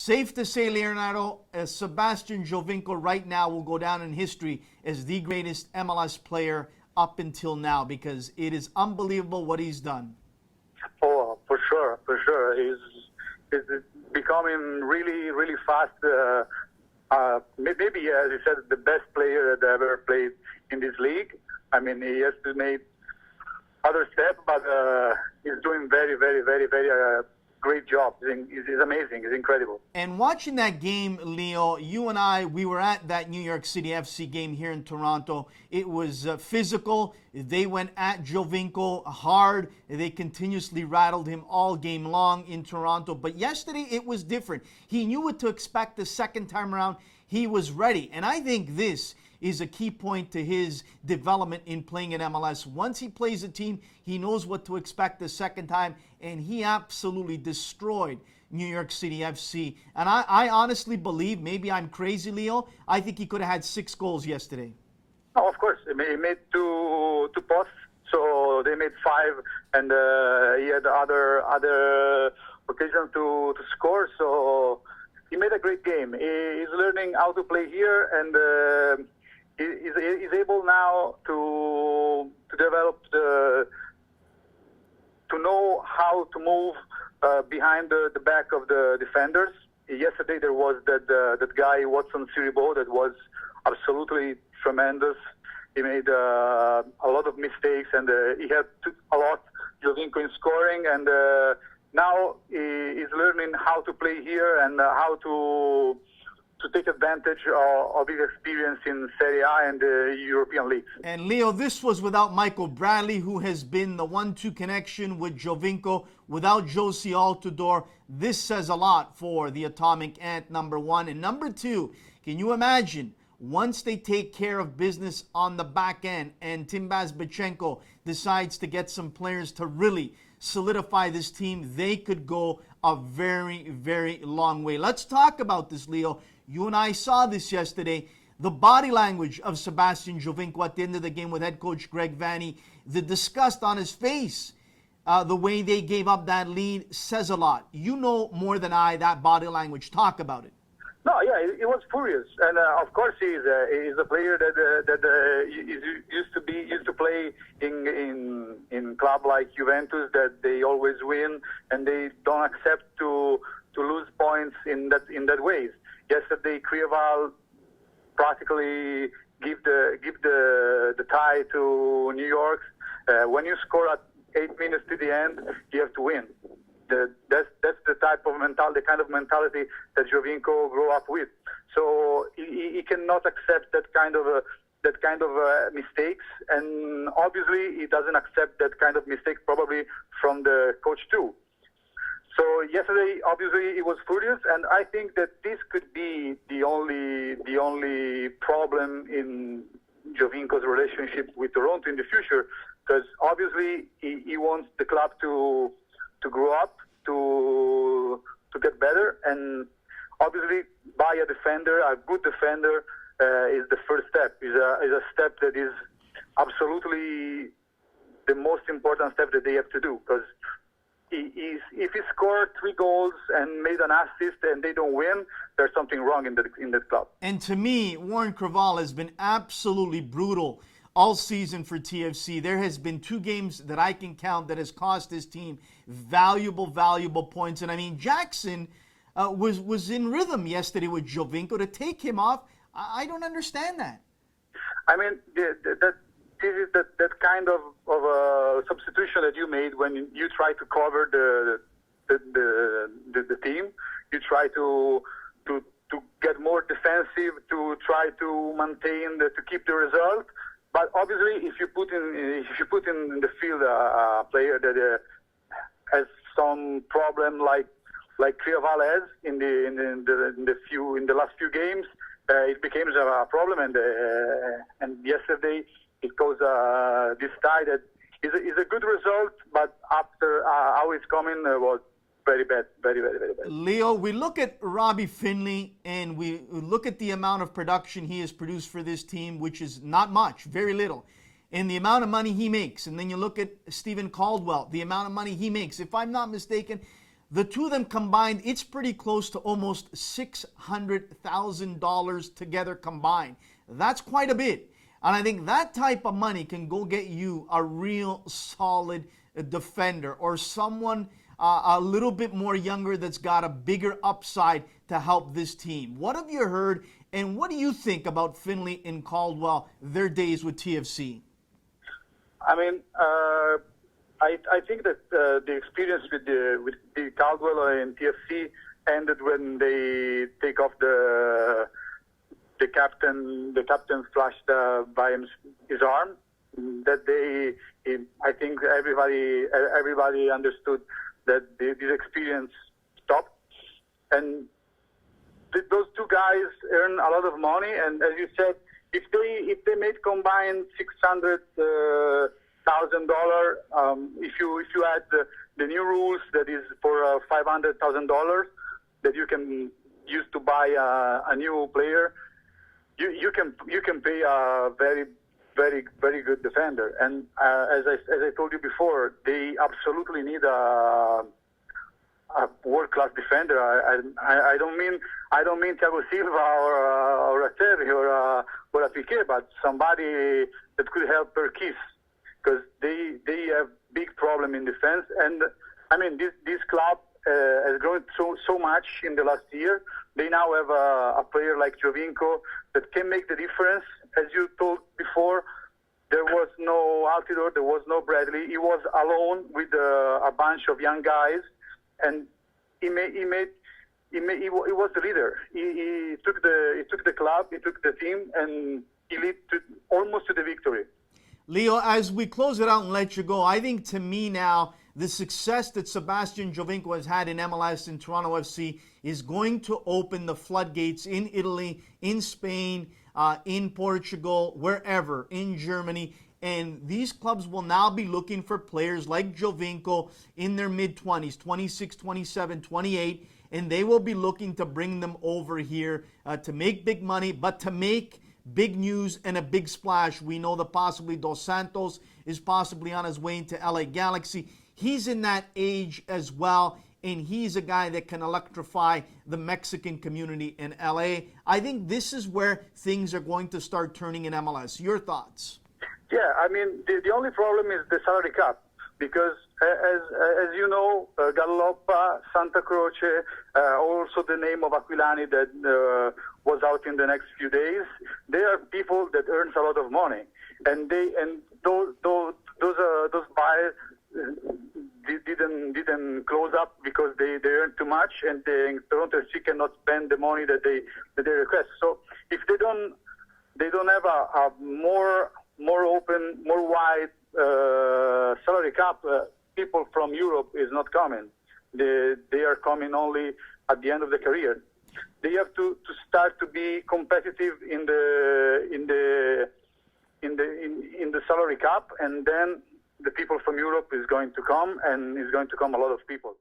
Safe to say, Leonardo, Sebastian Giovinco right now will go down in history as the greatest MLS player up until now, because it is unbelievable what he's done. Oh, for sure, for sure. He's becoming really, really fast. Maybe, as you said, the best player that ever played in this league. I mean, he has to make other steps, but he's doing very, very, very, very great job. He's amazing. He's incredible. And watching that game, Leo, you and I, we were at that New York City FC game here in Toronto. It was physical. They went at Giovinco hard. They continuously rattled him all game long in Toronto. But yesterday, it was different. He knew what to expect the second time around. He was ready. And I think this is a key point to his development in playing in MLS. Once he plays a team, he knows what to expect the second time, and he absolutely destroyed New York City FC. And I honestly believe, maybe I'm crazy, Leo, I think he could have had 6 goals yesterday. Oh, of course. He made two posts, so they made 5, and he had other occasions to score, so he made a great game. He's learning how to play here, and he's able now to develop to know how to move behind the back of the defenders. Yesterday there was that guy Watson Siribo that was absolutely tremendous. He made a lot of mistakes, and he helped a lot Giovinco in scoring, and now he's learning how to play here and how to take advantage of his experience in Serie A and the European leagues. And Leo, this was without Michael Bradley, who has been the 1-2 connection with Giovinco. Without Josie Altidore, this says a lot for the Atomic Ant, number 1. And number 2, can you imagine, once they take care of business on the back end and Timbaz Bachenko decides to get some players to really solidify this team, they could go a very, very long way. Let's talk about this, Leo. You and I saw this yesterday. The body language of Sebastian Giovinco at the end of the game with head coach Greg Vanney, the disgust on his face, the way they gave up that lead says a lot. You know more than I that body language. Talk about it. No, yeah, he was furious, and of course he's a player that used to play in club like Juventus, that they always win and they don't accept to lose points in that ways. Yesterday, Crieval practically give the tie to New York. When you score at 8 minutes to the end, you have to win. That's the type of mentality, the kind of mentality that Giovinco grew up with. So he cannot accept that kind of mistakes, and obviously he doesn't accept that kind of mistakes probably from the coach too. So yesterday, obviously, he was furious, and I think that this could be the only problem in Giovinco's relationship with Toronto in the future, because obviously he wants the club to grow up, to get better, and obviously buy a defender, a good defender, is the first step. Is a step that is absolutely the most important step that they have to do, because if he scored 3 goals and made an assist and they don't win, there's something wrong in that club. And to me, Warren Creavalle has been absolutely brutal all season for TFC. There has been 2 games that I can count that has cost his team valuable points. And I mean, Jackson was in rhythm yesterday with Giovinco. To take him off, I don't understand that. I mean, this is that kind of substitution that you made when you try to cover the team. You try to get more defensive, to try to maintain to keep the result. But obviously, if you put in the field a player that has some problem like Crieval has in the last few games, it became a problem. And yesterday it caused this tie that is a good result, but after how it's coming was very bad, very bad. Leo, we look at Robbie Finley and we look at the amount of production he has produced for this team, which is not much, very little, and the amount of money he makes. And then you look at Stephen Caldwell, the amount of money he makes. If I'm not mistaken, The two of them combined, it's pretty close to almost $600,000 together combined. That's quite a bit. And I think that type of money can go get you a real solid defender or someone a little bit more younger that's got a bigger upside to help this team. What have you heard, and what do you think about Finley and Caldwell, their days with TFC? I mean, I think that the experience with the Caldwell and TFC ended when they take off the captain. The captain flashed by his arm. That I think everybody understood that this experience stopped, and those two guys earn a lot of money. And as you said, if they made combined $600,000, if you add the new rules that is for $500,000 that you can use to buy a new player, you can pay a very good defender. And as I told you before, they absolutely need a world-class defender. I don't mean Thiago Silva or a Terry or a Piqué, but somebody that could help Perkis, because they have big problem in defense. And I mean, this club has grown so much in the last year. They now have a player like Giovinco that can make the difference. As you told before, there was no Altidore, there was no Bradley. He was alone with a bunch of young guys, and he was the leader. He took the club, he took the team, and he led almost to the victory. Leo, as we close it out and let you go, I think to me now, the success that Sebastian Giovinco has had in MLS and Toronto FC is going to open the floodgates in Italy, in Spain, in Portugal, wherever, in Germany. And these clubs will now be looking for players like Giovinco in their mid-20s, 26, 27, 28, and they will be looking to bring them over here to make big money, but to make big news and a big splash. We know that possibly Dos Santos is possibly on his way into LA Galaxy. He's in that age as well, and he's a guy that can electrify the Mexican community in LA. I think this is where things are going to start turning in MLS. Your thoughts? Yeah, I mean, the only problem is the salary cap, because as you know, Gallopa, Santa Croce, also the name of Aquilani that was out in the next few days, they are people that earns a lot of money, and those buyers didn't close up because they earn too much, and Toronto FC cannot spend the money that they request. So if they don't have a more open, more wide salary cap, people from Europe is not coming. They are coming only at the end of the career. They have to start to be competitive in the salary cap, and then the people from Europe is going to come, and is going to come a lot of people.